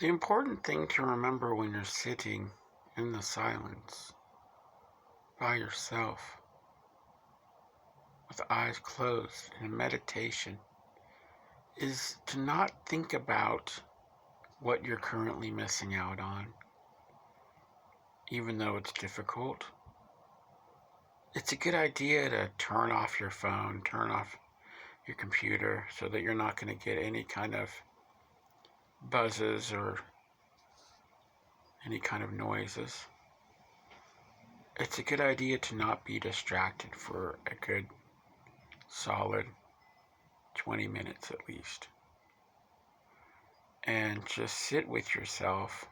The important thing to remember when you're sitting in the silence by yourself with eyes closed in meditation is to not think about what you're currently missing out on, even though it's difficult. It's a good idea to turn off your phone, turn off your computer so that you're not going to get any kind of buzzes or any kind of noises. It's a good idea to not be distracted for a good solid 20 minutes at least. And just sit with yourself.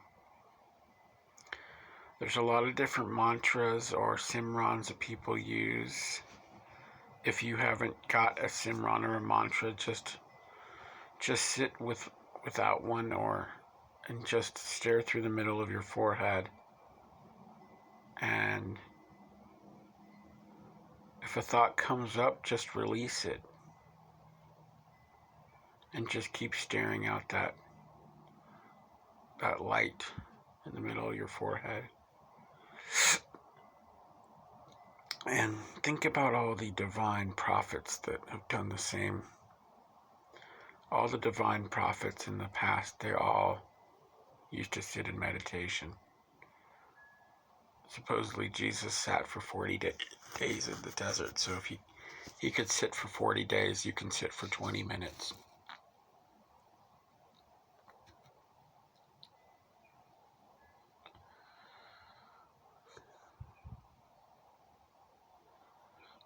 There's a lot of different mantras or simrans that people use. If you haven't got a simran or a mantra, just sit without one and just stare through the middle of your forehead. And if a thought comes up, just release it. And just keep staring out that light in the middle of your forehead. And think about all the divine prophets that have done the same. All the divine prophets in the past, they all used to sit in meditation. Supposedly Jesus sat for 40 days in the desert, so if he could sit for 40 days, you can sit for 20 minutes.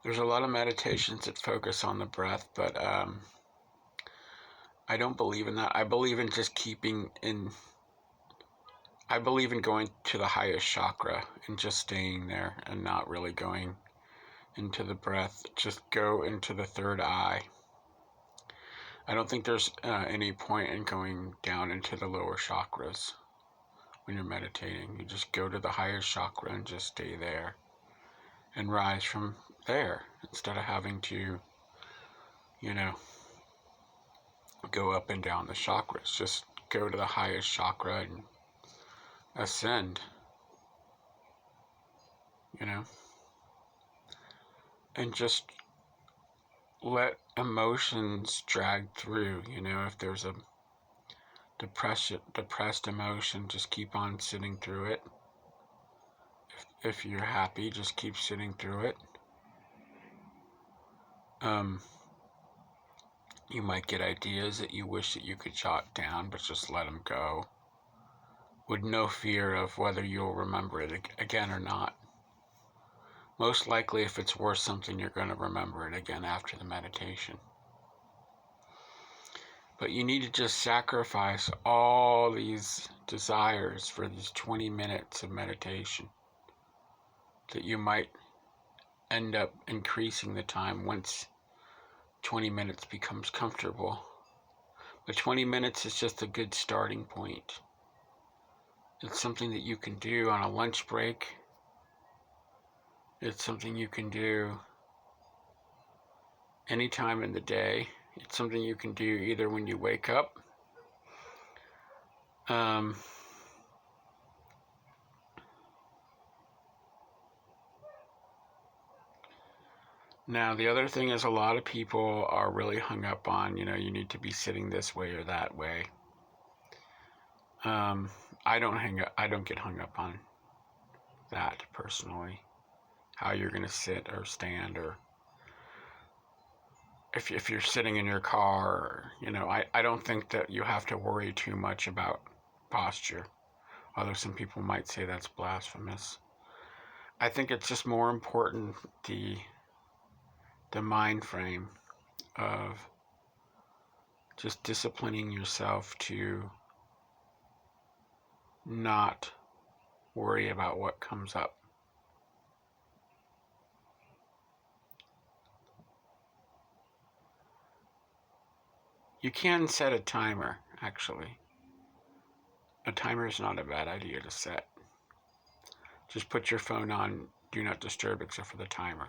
There's a lot of meditations that focus on the breath, but I don't believe in that. I believe in just I believe in going to the highest chakra and just staying there and not really going into the breath. Just go into the third eye. I don't think there's any point in going down into the lower chakras when you're meditating. You just go to the highest chakra and just stay there and rise from there instead of having to, go up and down the chakras. Just go to the highest chakra and ascend, and just let emotions drag through. If there's a depressed emotion, just keep on sitting through it. If you're happy, just keep sitting through it. You might get ideas that you wish that you could jot down, but just let them go, with no fear of whether you'll remember it again or not. Most likely, if it's worth something, you're going to remember it again after the meditation. But you need to just sacrifice all these desires for these 20 minutes of meditation, that you might end up increasing the time once 20 minutes becomes comfortable. But 20 minutes is just a good starting point. It's something that you can do on a lunch break. It's something you can do anytime in the day. It's something you can do either when you wake up, Now, the other thing is a lot of people are really hung up on, you need to be sitting this way or that way. I don't get hung up on that personally, how you're going to sit or stand, or if you're sitting in your car, I don't think that you have to worry too much about posture, although some people might say that's blasphemous. I think it's just more important the mind frame of just disciplining yourself to not worry about what comes up. You can set a timer, actually. A timer is not a bad idea to set. Just put your phone on Do Not Disturb except for the timer.